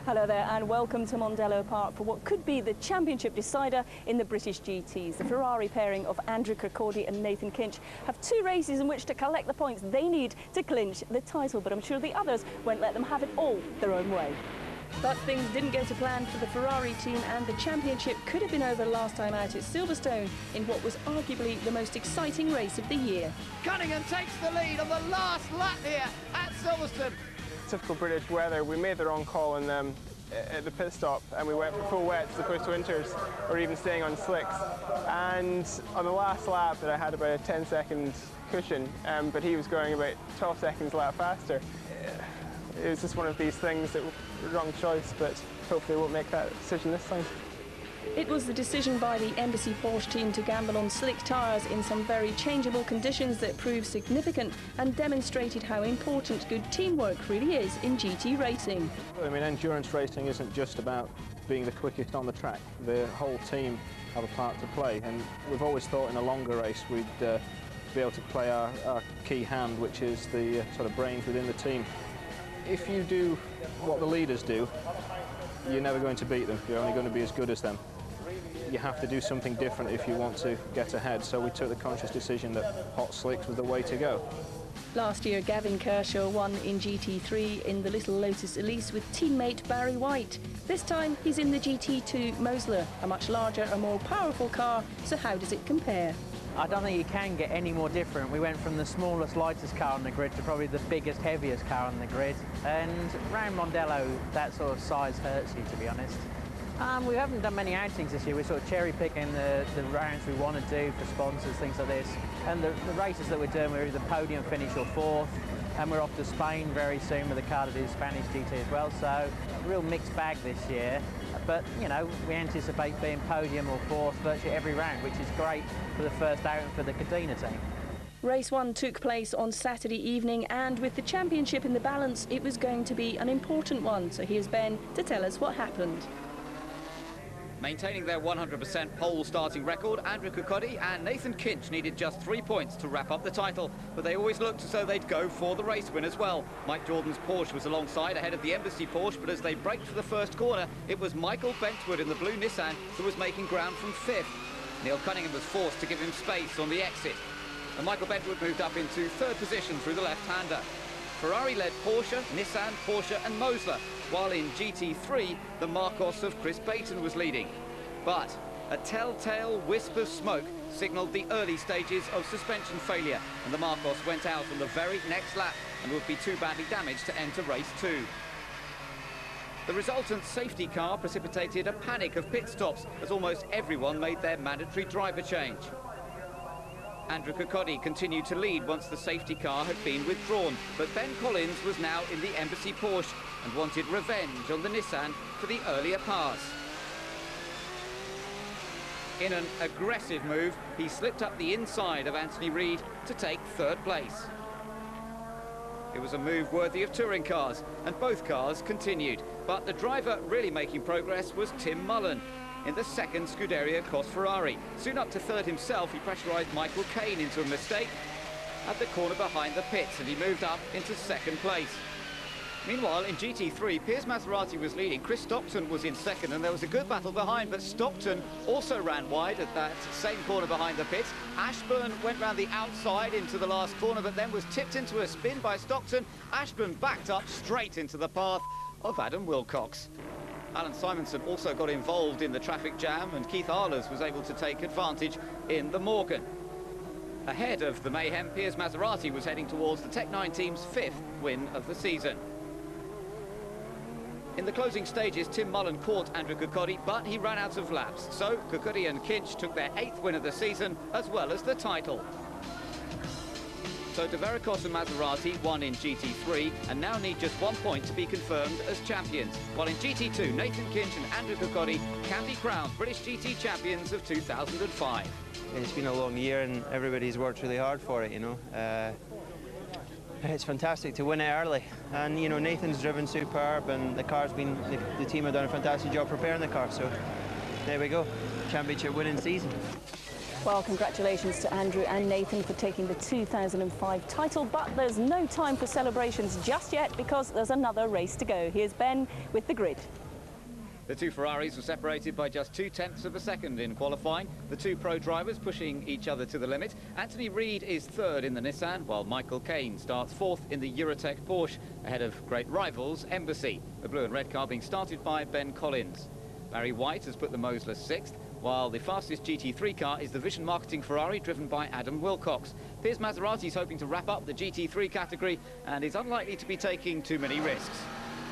Hello there and welcome to Mondello Park for what could be the championship decider in the British GTs. The Ferrari pairing of Andrew Kirkcaldy and Nathan Kinch have 2 races in which to collect the points they need to clinch the title, but I'm sure the others won't let them have it all their own way. But things didn't go to plan for the Ferrari team and the championship could have been over last time out at Silverstone in what was arguably the most exciting race of the year. Cunningham takes the lead on the last lap here at Silverstone. Typical British weather, we made the wrong call at the pit stop and we went for full wets as opposed to winters or even staying on slicks. And on the last lap I had about a 10-second cushion, but he was going about 12 seconds a lap faster. It was just one of these things that were the wrong choice, but hopefully won't make that decision this time. It was the decision by the Embassy Porsche team to gamble on slick tyres in some very changeable conditions that proved significant and demonstrated how important good teamwork really is in GT racing. I mean, endurance racing isn't just about being the quickest on the track. The whole team have a part to play, and we've always thought in a longer race we'd be able to play our key hand, which is the sort of brains within the team. If you do what the leaders do, you're never going to beat them. You're only going to be as good as them. You have to do something different if you want to get ahead, so we took the conscious decision that hot slicks was the way to go. Last year, Gavin Kershaw won in GT3 in the Little Lotus Elise with teammate Barry White. This time, he's in the GT2 Mosler, a much larger and more powerful car, so how does it compare? I don't think you can get any more different. We went from the smallest, lightest car on the grid to probably the biggest, heaviest car on the grid. And around Mondello, that sort of size hurts you, to be honest. We haven't done many outings this year. We're sort of cherry-picking the rounds we want to do for sponsors, things like this. And the races that we're doing, we're either podium finish or 4th. And we're off to Spain very soon with a car to do Spanish GT as well. So a real mixed bag this year. But, you know, we anticipate being podium or 4th virtually every round, which is great for the first outing for the Cadena team. Race 1 took place on Saturday evening, and with the championship in the balance, it was going to be an important one. So here's Ben to tell us what happened. Maintaining their 100% pole starting record, Andrew Kirkcaldy and Nathan Kinch needed just 3 points to wrap up the title, but they always looked as though they'd go for the race win as well. Mike Jordan's Porsche was alongside ahead of the Embassy Porsche, but as they braked for the first corner, it was Michael Bentwood in the blue Nissan who was making ground from 5th. Neil Cunningham was forced to give him space on the exit, and Michael Bentwood moved up into 3rd position through the left-hander. Ferrari led Porsche, Nissan, Porsche and Mosler, while in GT3 the Marcos of Chris Baton was leading. But a telltale wisp of smoke signalled the early stages of suspension failure, and the Marcos went out on the very next lap and would be too badly damaged to enter race 2. The resultant safety car precipitated a panic of pit stops as almost everyone made their mandatory driver change. Andrew Kirkcaldy continued to lead once the safety car had been withdrawn, but Ben Collins was now in the Embassy Porsche and wanted revenge on the Nissan for the earlier pass. In an aggressive move, he slipped up the inside of Anthony Reid to take 3rd place. It was a move worthy of touring cars, and both cars continued, but the driver really making progress was Tim Mullen in the 2nd Scuderia Ecosse Ferrari. Soon up to 3rd himself, he pressurised Michael Caine into a mistake at the corner behind the pits, and he moved up into 2nd place. Meanwhile, in GT3, Piers Maserati was leading. Chris Stockton was in 2nd, and there was a good battle behind, but Stockton also ran wide at that same corner behind the pits. Ashburn went round the outside into the last corner, but then was tipped into a spin by Stockton. Ashburn backed up straight into the path of Adam Wilcox. Alan Simonson also got involved in the traffic jam, and Keith Arlers was able to take advantage in the Morgan. Ahead of the mayhem, Piers Maserati was heading towards the Tech 9 team's 5th win of the season. In the closing stages, Tim Mullen caught Andrew Kirkcaldy, but he ran out of laps. So Kirkcaldy and Kinch took their 8th win of the season, as well as the title. So Scuderia Ecosse and Maserati won in GT3 and now need just 1 point to be confirmed as champions. While in GT2, Nathan Kinch and Andrew Kirkcaldy can be crowned British GT champions of 2005. It's been a long year and everybody's worked really hard for it, you know. It's fantastic to win it early, and you know, Nathan's driven superb, and the team have done a fantastic job preparing the car, so there we go, championship winning season. Well, congratulations to Andrew and Nathan for taking the 2005 title, but there's no time for celebrations just yet because there's another race to go. Here's Ben with the grid. The two Ferraris were separated by just 0.2 of a second in qualifying. The two pro drivers pushing each other to the limit. Anthony Reid is third in the Nissan, while Michael Caine starts fourth in the Eurotech Porsche, ahead of great rivals Embassy. The blue and red car being started by Ben Collins. Barry White has put the Mosler sixth, while the fastest GT3 car is the Vision Marketing Ferrari, driven by Adam Wilcox. Piers Maserati's hoping to wrap up the GT3 category and is unlikely to be taking too many risks.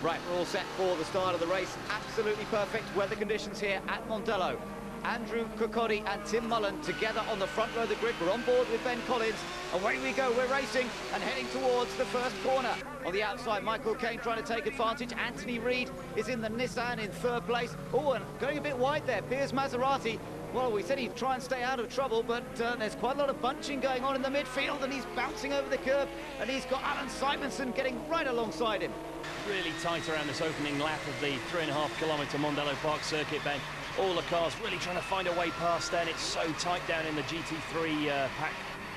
Right, we're all set for the start of the race. Absolutely perfect weather conditions here at Mondello. Andrew Kirkcaldy and Tim Mullen together on the front row of the grid. We're on board with Ben Collins. Away we go, we're racing and heading towards the first corner. On the outside, Michael Caine trying to take advantage. Anthony Reid is in the Nissan in third place. Oh, and going a bit wide there. Piers Maserati, well, we said he'd try and stay out of trouble, but there's quite a lot of bunching going on in the midfield, and he's bouncing over the curb, and he's got Alan Simonson getting right alongside him. Really tight around this opening lap of the 3.5-kilometre Mondello Park circuit, Ben. All the cars really trying to find a way past then. It's so tight down in the GT3 pack.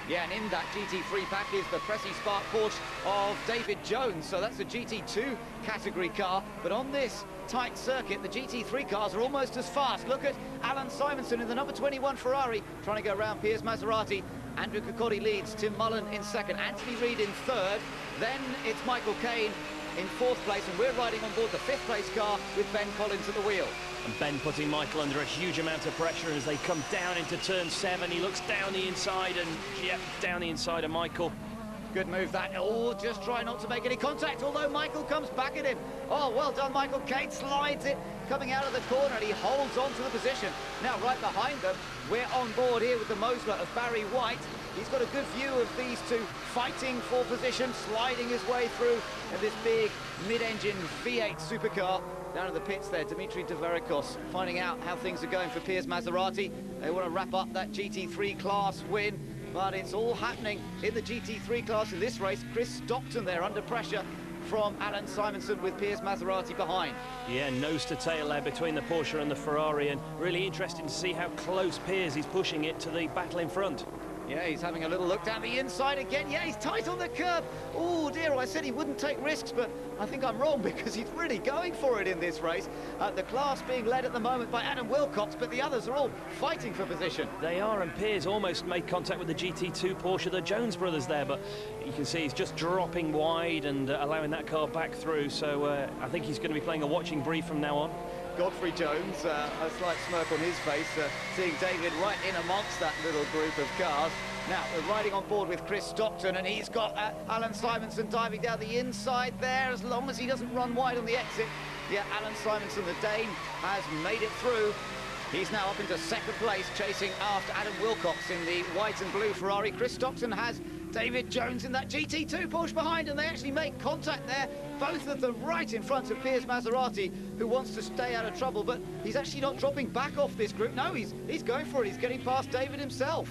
Yeah, and in that GT3 pack is the Pressy Spark Porsche of David Jones. So that's a GT2 category car. But on this tight circuit, the GT3 cars are almost as fast. Look at Alan Simonson in the number 21 Ferrari trying to go around Piers Maserati. Andrew Kirkcaldy leads, Tim Mullen in second, Anthony Reid in third. Then it's Michael Caine in fourth place, and we're riding on board the fifth place car with Ben Collins at the wheel. And Ben putting Michael under a huge amount of pressure as they come down into turn 7. He looks down the inside, and yep, down the inside of Michael. Good move that. Oh, just try not to make any contact, although Michael comes back at him. Oh, well done, Michael. Caine slides it coming out of the corner, and he holds on to the position. Now, right behind them, we're on board here with the Mosler of Barry White. He's got a good view of these two fighting for position, sliding his way through in this big mid-engine V8 supercar. Down in the pits there, Dimitri Dverikos finding out how things are going for Piers Maserati. They want to wrap up that GT3 class win, but it's all happening in the GT3 class in this race. Chris Stockton there under pressure from Alan Simonson with Piers Maserati behind. Yeah, nose to tail there between the Porsche and the Ferrari, and really interesting to see how close Piers is pushing it to the battle in front. Yeah, he's having a little look down the inside again. Yeah, he's tight on the curb. Oh dear, I said he wouldn't take risks, but I think I'm wrong because he's really going for it in this race. The class being led at the moment by Adam Wilcox, but the others are all fighting for position. They are, and Piers almost made contact with the GT2 Porsche, the Jones brothers there, but you can see he's just dropping wide and allowing that car back through, so I think he's going to be playing a watching brief from now on. Godfrey Jones, a slight smirk on his face, seeing David right in amongst that little group of cars. Now, we're riding on board with Chris Stockton, and he's got Alan Simonson diving down the inside there, as long as he doesn't run wide on the exit. Yeah, Alan Simonson, the Dane, has made it through. He's now up into second place, chasing after Adam Wilcox in the white and blue Ferrari. Chris Stockton has David Jones in that GT2 Porsche behind, and they actually make contact there, both of them right in front of Piers Maserati, who wants to stay out of trouble, but he's actually not dropping back off this group. No, he's going for it. He's getting past David himself.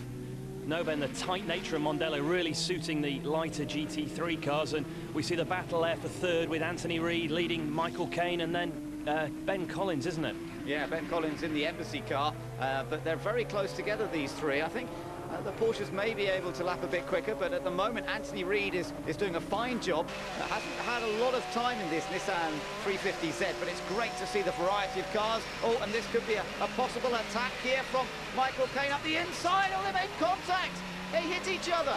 No, Ben, the tight nature of Mondello really suiting the lighter GT3 cars, and we see the battle there for third with Anthony Reid leading Michael Caine, and then Ben Collins, isn't it? Yeah, Ben Collins in the Embassy car, but they're very close together, these three. I think the Porsches may be able to lap a bit quicker, but at the moment Anthony Reid is doing a fine job. Hasn't had a lot of time in this Nissan 350Z, but it's great to see the variety of cars. Oh, and this could be a possible attack here from Michael Caine up the inside. Oh, they made contact. They hit each other.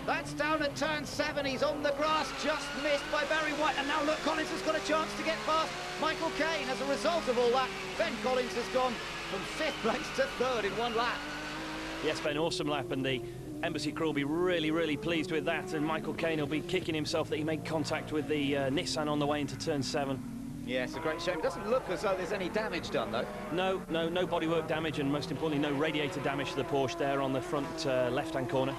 That's down at turn 7. He's on the grass, just missed by Barry White. And now look, Collins has got a chance to get past Michael Caine. As a result of all that, Ben Collins has gone from 5th place to 3rd in one lap. Yes, Ben, awesome lap, and the Embassy crew will be really, really pleased with that, and Michael Caine will be kicking himself that he made contact with the Nissan on the way into turn 7. Yeah, it's a great shame. It doesn't look as though there's any damage done, though. No bodywork damage, and most importantly, no radiator damage to the Porsche there on the front left-hand corner.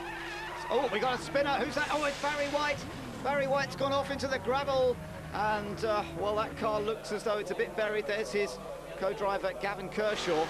Oh, we got a spinner. Who's that? Oh, it's Barry White. Barry White's gone off into the gravel, and, well, that car looks as though it's a bit buried. There's his co-driver, Gavin Kershaw.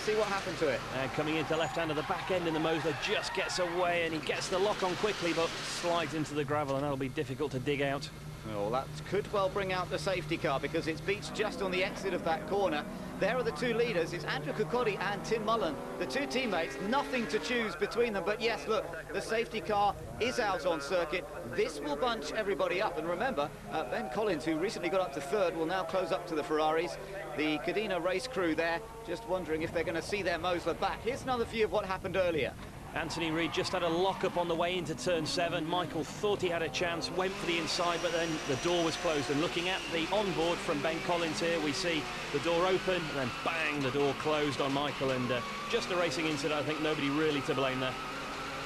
See what happened to it. And coming into left hand of the back end in the Mosler, just gets away, and he gets the lock on quickly, but slides into the gravel, and that'll be difficult to dig out. Well, that could well bring out the safety car, because it's Beach just on the exit of that corner. There are the two leaders. It's Andrew Kirkcaldy and Tim Mullen, the two teammates. Nothing to choose between them. But yes, look, the safety car is out on circuit. This will bunch everybody up. And remember, Ben Collins, who recently got up to third, will now close up to the Ferraris. The Cadena race crew there, just wondering if they're going to see their Mosler back. Here's another view of what happened earlier. Anthony Reid just had a lock-up on the way into turn 7. Michael thought he had a chance, went for the inside, but then the door was closed. And looking at the onboard from Ben Collins here, we see the door open, and then bang, the door closed on Michael. And just a racing incident. I think nobody really to blame there.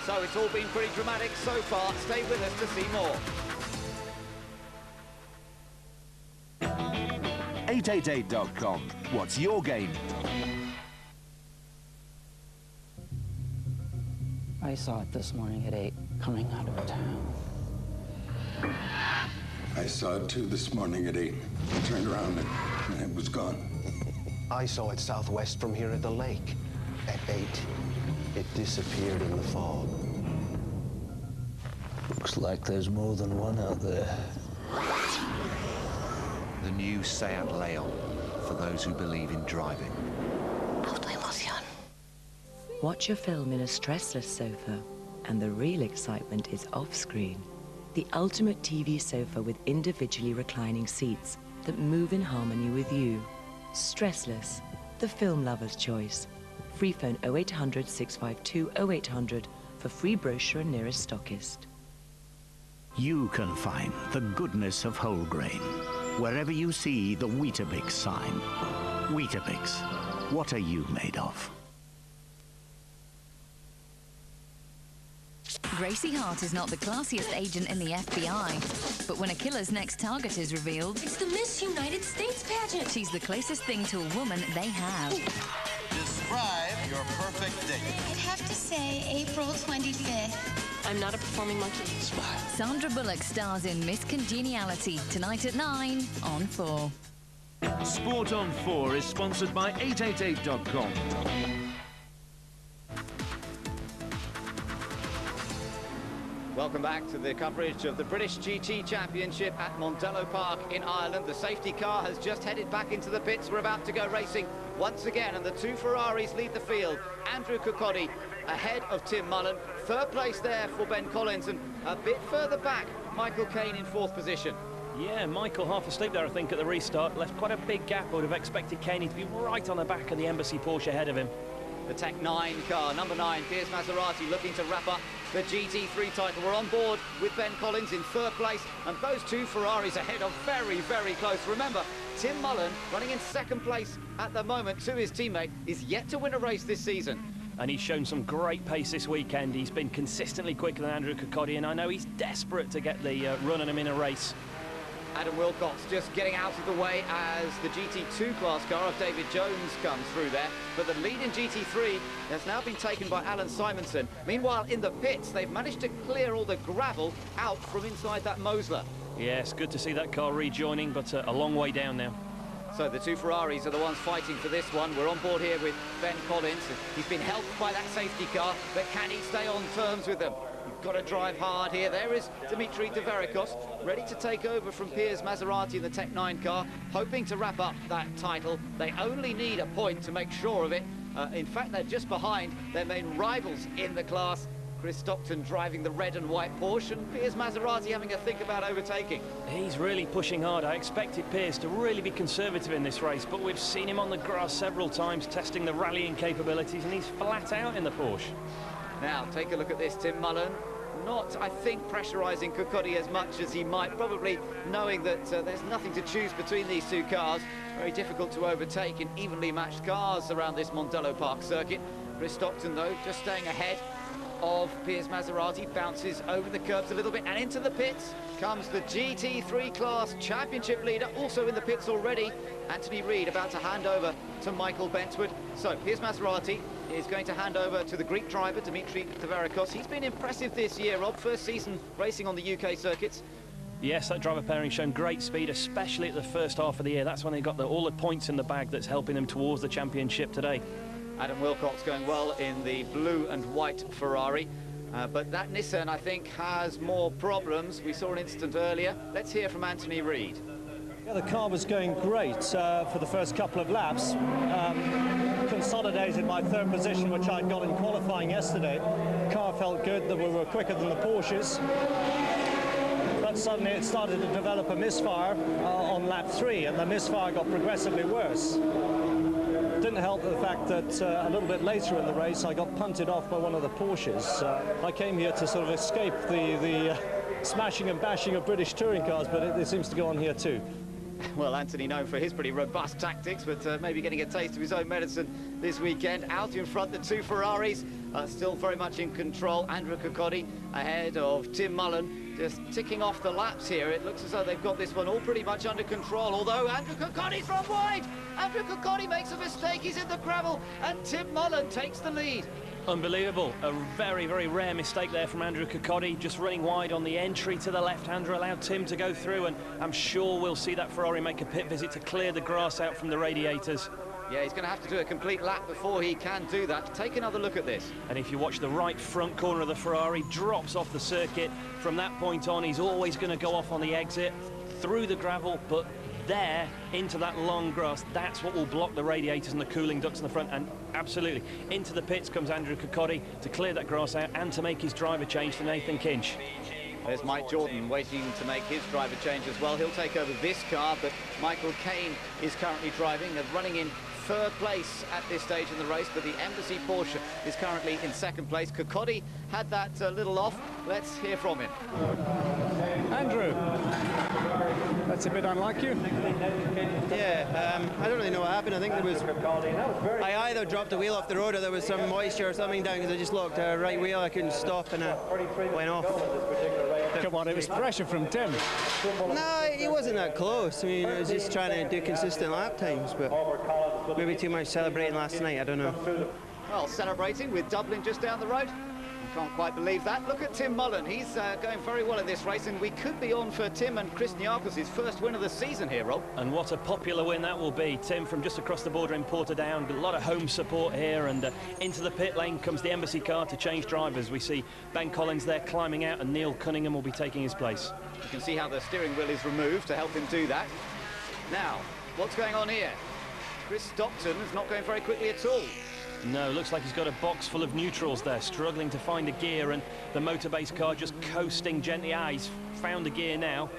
So it's all been pretty dramatic so far. Stay with us to see more. 888.com. What's your game? I saw it this morning at 8, coming out of town. I saw it too this morning at 8. I turned around and it was gone. I saw it southwest from here at the lake at 8. It disappeared in the fog. Looks like there's more than one out there. The new Seat Leon, for those who believe in driving. Watch a film in a stressless sofa, and the real excitement is off-screen. The ultimate TV sofa with individually reclining seats that move in harmony with you. Stressless, the film lover's choice. Free phone 0800 652 0800 for free brochure and nearest stockist. You can find the goodness of whole grain wherever you see the Weetabix sign. Weetabix, what are you made of? Gracie Hart is not the classiest agent in the FBI, but when a killer's next target is revealed... It's the Miss United States pageant! She's the closest thing to a woman they have. Describe your perfect date. I'd have to say April 25th. I'm not a performing monkey. Sandra Bullock stars in Miss Congeniality, tonight at 9 on 4. Sport on 4 is sponsored by 888.com. Welcome back to the coverage of the British GT Championship at Mondello Park in Ireland. The safety car has just headed back into the pits. We're about to go racing once again, and the two Ferraris lead the field. Andrew Kirkcaldy ahead of Tim Mullen. Third place there for Ben Collins, and a bit further back, Michael Caine in fourth position. Yeah, Michael half asleep there, I think, at the restart. Left quite a big gap. I would have expected Caine to be right on the back of the Embassy Porsche ahead of him. The Tech 9 car, number 9, Piers Maserati, looking to wrap up the GT3 title. We're on board with Ben Collins in third place, and those two Ferraris ahead are very, very close. Remember, Tim Mullen, running in second place at the moment to his teammate, is yet to win a race this season. And he's shown some great pace this weekend. He's been consistently quicker than Andrew Kirkcaldy, and I know he's desperate to get the run on him in a race. Adam Wilcox just getting out of the way as the GT2 class car of David Jones comes through there. But the lead in GT3 has now been taken by Alan Simonson. Meanwhile, in the pits, they've managed to clear all the gravel out from inside that Mosler. Yes, good to see that car rejoining, but a long way down now. So the two Ferraris are the ones fighting for this one. We're on board here with Ben Collins. He's been helped by that safety car, but can he stay on terms with them? You've got to drive hard here. There is Dimitri Deverikos, ready to take over from Piers Maserati in the Tech 9 car, hoping to wrap up that title. They only need a point to make sure of it. In fact, they're just behind their main rivals in the class. Chris Stockton driving the red and white Porsche, and Piers Maserati having a think about overtaking. He's really pushing hard. I expected Piers to really be conservative in this race, but we've seen him on the grass several times testing the rallying capabilities, and he's flat out in the Porsche. Now, take a look at this. Tim Mullen, not, I think, pressurising Kirkcaldy as much as he might, probably knowing that there's nothing to choose between these two cars. Very difficult to overtake in evenly matched cars around this Mondello Park circuit. Chris Stockton, though, just staying ahead of Piers Maserati, bounces over the curbs a little bit, and into the pits comes the GT3 class championship leader, also in the pits already, Anthony Reid, about to hand over to Michael Bentwood. So Piers Maserati is going to hand over to the Greek driver, Dimitri Deverikos. He's been impressive this year, Rob, first season racing on the UK circuits. Yes, that driver pairing shown great speed, especially at the first half of the year. That's when they got all the points in the bag that's helping them towards the championship today. Adam Wilcox going well in the blue and white Ferrari, but that Nissan, I think, has more problems. We saw an incident earlier. Let's hear from Anthony Reid. Yeah, the car was going great for the first couple of laps. Consolidated my third position, which I'd got in qualifying yesterday. The car felt good, that we were quicker than the Porsches. But suddenly it started to develop a misfire on lap 3, and the misfire got progressively worse. Didn't help the fact that a little bit later in the race I got punted off by one of the Porsches. I came here to sort of escape the smashing and bashing of British touring cars, but it seems to go on here too. Well, Anthony known for his pretty robust tactics, but maybe getting a taste of his own medicine this weekend. Out in front, the two Ferraris are still very much in control. Andrew Kirkcaldy ahead of Tim Mullen, just ticking off the laps here. It looks as though they've got this one all pretty much under control, although Andrew Kirkcaldy's run wide. Andrew Kirkcaldy makes a mistake, he's in the gravel, and Tim Mullen takes the lead. Unbelievable. A very, very rare mistake there from Andrew Kirkcaldy, just running wide on the entry to the left-hander, allowed Tim to go through, and I'm sure we'll see that Ferrari make a pit visit to clear the grass out from the radiators. Yeah, he's going to have to do a complete lap before he can do that. Take another look at this. And if you watch the right front corner of the Ferrari, drops off the circuit. From that point on, he's always going to go off on the exit, through the gravel, but there into that long grass, that's what will block the radiators and the cooling ducts in the front. And absolutely into the pits comes Andrew Kirkcaldy to clear that grass out and to make his driver change to Nathan Kinch. There's Mike Jordan waiting to make his driver change as well. He'll take over this car, but Michael Caine is currently driving. They're running in third place at this stage in the race, but the Embassy Porsche is currently in second place. Kirkcaldy had that little off. Let's hear from him. Andrew, that's a bit unlike you. Yeah, I don't really know what happened. I think there was... I either dropped the wheel off the road or there was some moisture or something down, because I just looked right wheel, I couldn't stop, and I went off. Come on, it was pressure from Tim. No, he wasn't that close. I mean, I was just trying to do consistent lap times, but maybe too much celebrating last night, I don't know. Well, celebrating with Dublin just down the road. Can't quite believe that. Look at Tim Mullen. He's going very well in this race, and we could be on for Tim and Chris Niarchos, his first win of the season here, Rob. And what a popular win that will be. Tim from just across the border in Portadown. A lot of home support here, and into the pit lane comes the Embassy car to change drivers. We see Ben Collins there climbing out, and Neil Cunningham will be taking his place. You can see how the steering wheel is removed to help him do that. Now, what's going on here? Chris Stockton is not going very quickly at all. No, looks like he's got a box full of neutrals there, struggling to find a gear, and the Motorbase car just coasting gently. He's found a gear now.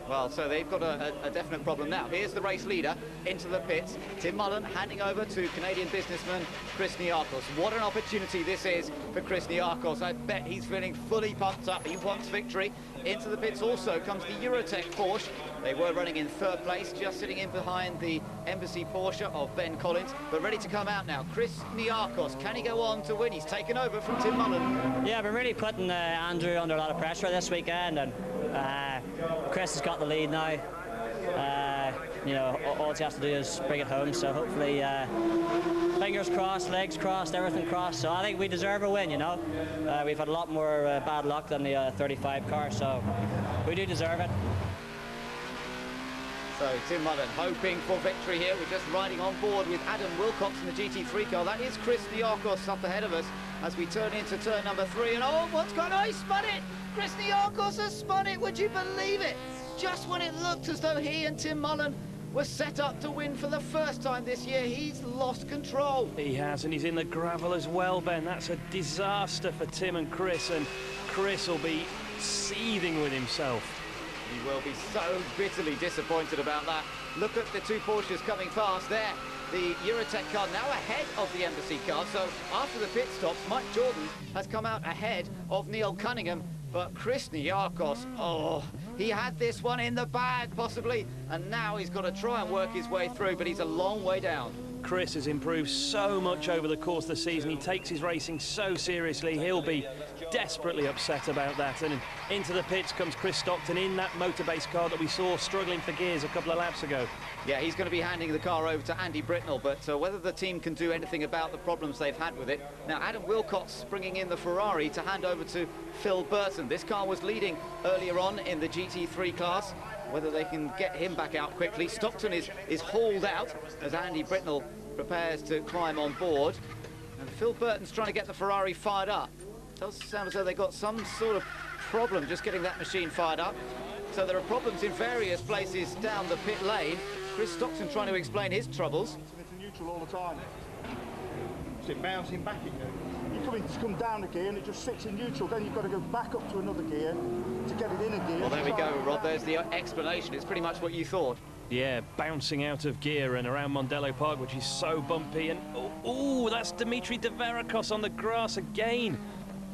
Well, so they've got a definite problem now. Here's the race leader into the pits. Tim Mullen handing over to Canadian businessman Chris Niarchos. What an opportunity this is for Chris Niarchos. I bet he's feeling fully pumped up. He wants victory. Into the pits also comes the Eurotech Porsche. They were running in third place, just sitting in behind the Embassy Porsche of Ben Collins, but ready to come out now. Chris Niarchos, can he go on to win? He's taken over from Tim Mullen. Yeah, we're really putting Andrew under a lot of pressure this weekend, and Chris has got the lead now. You know, all he has to do is bring it home, so hopefully fingers crossed, legs crossed, everything crossed. So I think we deserve a win, you know. We've had a lot more bad luck than the 35 car, so we do deserve it. So Tim Mullen hoping for victory here. We're just riding on board with Adam Wilcox in the GT3 car. That is Chris Niarchos up ahead of us as we turn into turn number 3. And oh, what's going on? He spun it! Chris Niarchos has spun it, would you believe it? Just when it looked as though he and Tim Mullen were set up to win for the first time this year, he's lost control. He has, and he's in the gravel as well, Ben. That's a disaster for Tim and Chris, and Chris will be seething with himself. He will be so bitterly disappointed about that. Look at the two Porsches coming past there. The Eurotech car now ahead of the Embassy car. So after the pit stops, Mike Jordan has come out ahead of Neil Cunningham. But Chris Niarchos, oh, he had this one in the bag possibly. And now he's got to try and work his way through, but he's a long way down. Chris has improved so much over the course of the season. He takes his racing so seriously. He'll be desperately upset about that. And into the pits comes Chris Stockton in that Motorbase car that we saw struggling for gears a couple of laps ago. Yeah, he's going to be handing the car over to Andy Britnell, but whether the team can do anything about the problems they've had with it. Now, Adam Wilcox bringing in the Ferrari to hand over to Phil Burton. This car was leading earlier on in the GT3 class. Whether they can get him back out quickly. Stockton is hauled out as Andy Britnell prepares to climb on board. And Phil Burton's trying to get the Ferrari fired up. It does sound as though they got some sort of problem just getting that machine fired up. So there are problems in various places down the pit lane. Chris Stockton trying to explain his troubles. It's into neutral all the time. Is it bouncing back again? You come down a gear and it just sits in neutral, then you've got to go back up to another gear to get it in a gear. Well, there we go, Rod. There's the explanation. It's pretty much what you thought. Yeah, bouncing out of gear and around Mondello Park, which is so bumpy. And oh, that's Dimitri Deveracos on the grass again.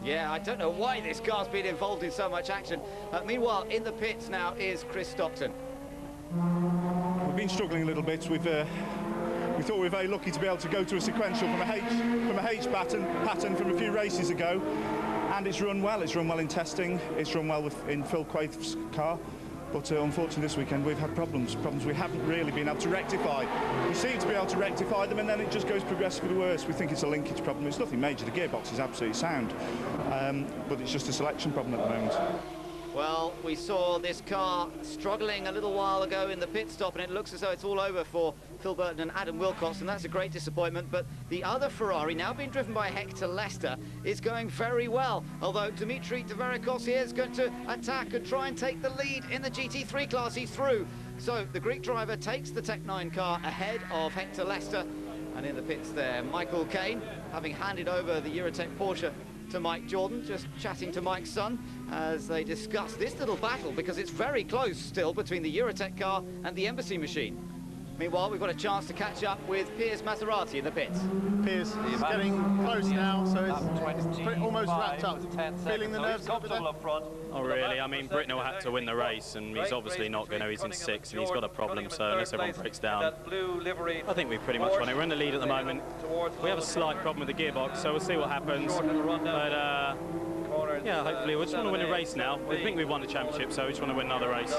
Yeah, I don't know why this car's been involved in so much action. Meanwhile, in the pits now is Chris Stockton. We've been struggling a little bit. We thought we were very lucky to be able to go to a sequential from a H pattern from a few races ago, and it's run well. It's run well in testing. It's run well in Phil Quaithe's car. But unfortunately this weekend we've had problems we haven't really been able to rectify. We seem to be able to rectify them and then it just goes progressively worse. We think it's a linkage problem. It's nothing major. The gearbox is absolutely sound, but it's just a selection problem at the moment. Well, we saw this car struggling a little while ago in the pit stop, and it looks as though it's all over for Phil Burton and Adam Wilcox, and that's a great disappointment. But the other Ferrari, now being driven by Hector Lester, is going very well, although Dimitri Deveracos here is going to attack and try and take the lead in the GT3 class. He's through. So the Greek driver takes the Tech 9 car ahead of Hector Lester, and in the pits there, Michael Caine, having handed over the Eurotech Porsche to Mike Jordan, just chatting to Mike's son as they discuss this little battle, because it's very close still between the Eurotech car and the Embassy machine. Meanwhile, we've got a chance to catch up with Piers Maserati in the pits. Piers is getting close now, so it's almost wrapped up. Feeling the nerves up front. Oh really? I mean, Britnell had to win the race and he's obviously not going to. He's in 6th and he's got a problem, so unless everyone breaks down, I think we pretty much won it. We're in the lead at the moment. We have a slight problem with the gearbox, so we'll see what happens. But yeah, hopefully we just want to win a race now. We think we've won the championship, so we just want to win another race.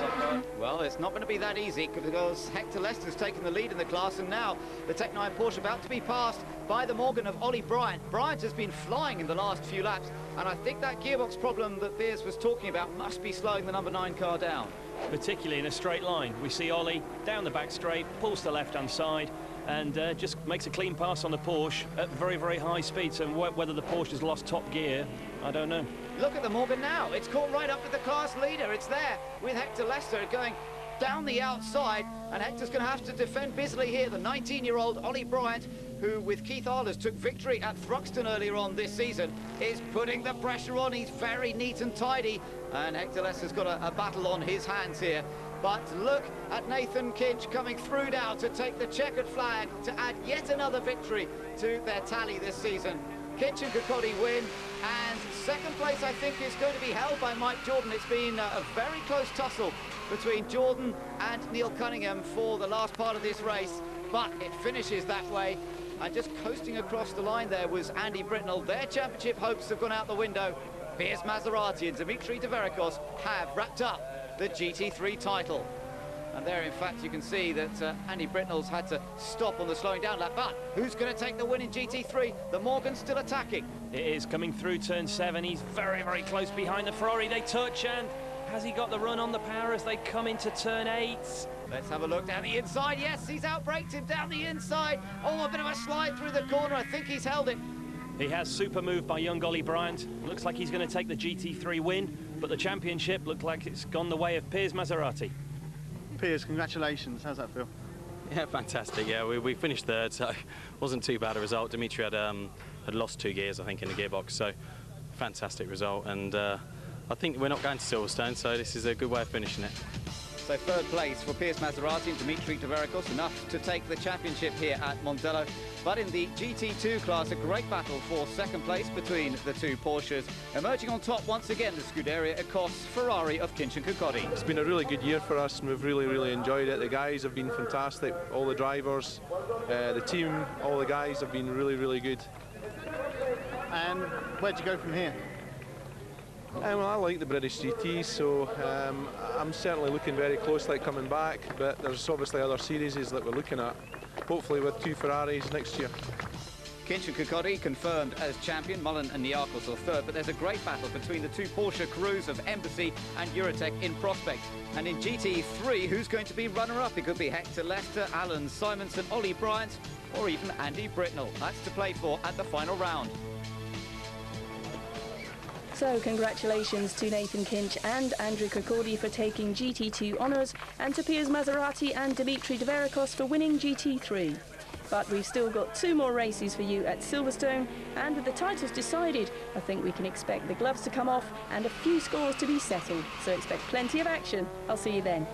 Well, it's not going to be that easy because Hector Lester's taken the lead in the class, and now the Tech 9 Porsche about to be passed by the Morgan of Ollie Bryant. Bryant has been flying in the last few laps, and I think that gearbox problem that Piers was talking about must be slowing the number 9 car down. Particularly in a straight line. We see Ollie down the back straight, pulls to the left-hand side, and just makes a clean pass on the Porsche at very, very high speeds. And whether the Porsche has lost top gear, I don't know. Look at the Morgan now. It's caught right up with the class leader. It's there with Hector Lester going down the outside, and Hector's going to have to defend busily here. The 19-year-old Ollie Bryant, who with Keith Arlers took victory at Thruxton earlier on this season, is putting the pressure on. He's very neat and tidy, and Hector Lester's got a battle on his hands here. But look at Nathan Kinch coming through now to take the checkered flag to add yet another victory to their tally this season. Kinch and Kirkcaldy win, and second place I think is going to be held by Mike Jordan. It's been a very close tussle between Jordan and Neil Cunningham for the last part of this race, but it finishes that way. And just coasting across the line there was Andy Britnell. Their championship hopes have gone out the window. Piers Maserati and Dimitri Deveracos have wrapped up the GT3 title. And there, in fact, you can see that Andy Britnell's had to stop on the slowing down lap. But who's going to take the win in GT3? The Morgan's still attacking. It is coming through turn 7. He's very, very close behind the Ferrari. They touch, and has he got the run on the power as they come into turn 8? Let's have a look down the inside. Yes, he's outbraked him down the inside. Oh, a bit of a slide through the corner. I think he's held it. He has super moved by young Ollie Bryant. Looks like he's going to take the GT3 win, but the championship looked like it's gone the way of Piers Maserati. Piers, congratulations. How's that feel? Yeah, fantastic. Yeah, we finished 3rd, so it wasn't too bad a result. Dimitri had lost 2 gears, I think, in the gearbox, so fantastic result. And I think we're not going to Silverstone, so this is a good way of finishing it. So 3rd place for Piers Maserati and Dimitri Deveracos, enough to take the championship here at Mondello. But in the GT2 class, a great battle for 2nd place between the 2 Porsches. Emerging on top once again, the Scuderia Ecosse Ferrari of Kinch and Kirkcaldy. It's been a really good year for us, and we've really enjoyed it. The guys have been fantastic, all the drivers, the team, all the guys have been really good. And where'd you go from here? Well, I like the British GTs, so I'm certainly looking very closely at coming back, but there's obviously other series that we're looking at, hopefully with 2 Ferraris next year. Kinch and Kirkcaldy confirmed as champion, Mullen and Niarchos are 3rd, but there's a great battle between the 2 Porsche crews of Embassy and Eurotech in prospect. And in GT3, who's going to be runner-up? It could be Hector Lester, Alan Simonson, Ollie Bryant, or even Andy Britnell. That's to play for at the final round. So congratulations to Nathan Kinch and Andrew Kirkcaldy for taking GT2 honours, and to Piers Maserati and Dimitri Dverikos for winning GT3. But we've still got 2 more races for you at Silverstone, and with the titles decided, I think we can expect the gloves to come off and a few scores to be settled. So expect plenty of action. I'll see you then.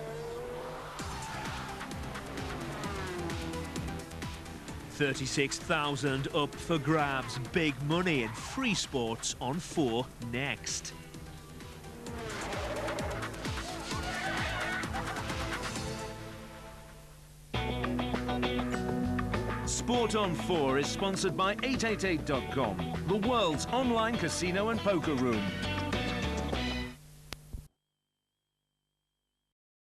$36,000 up for grabs. Big money in free sports on 4 next. Sport on 4 is sponsored by 888.com, the world's online casino and poker room.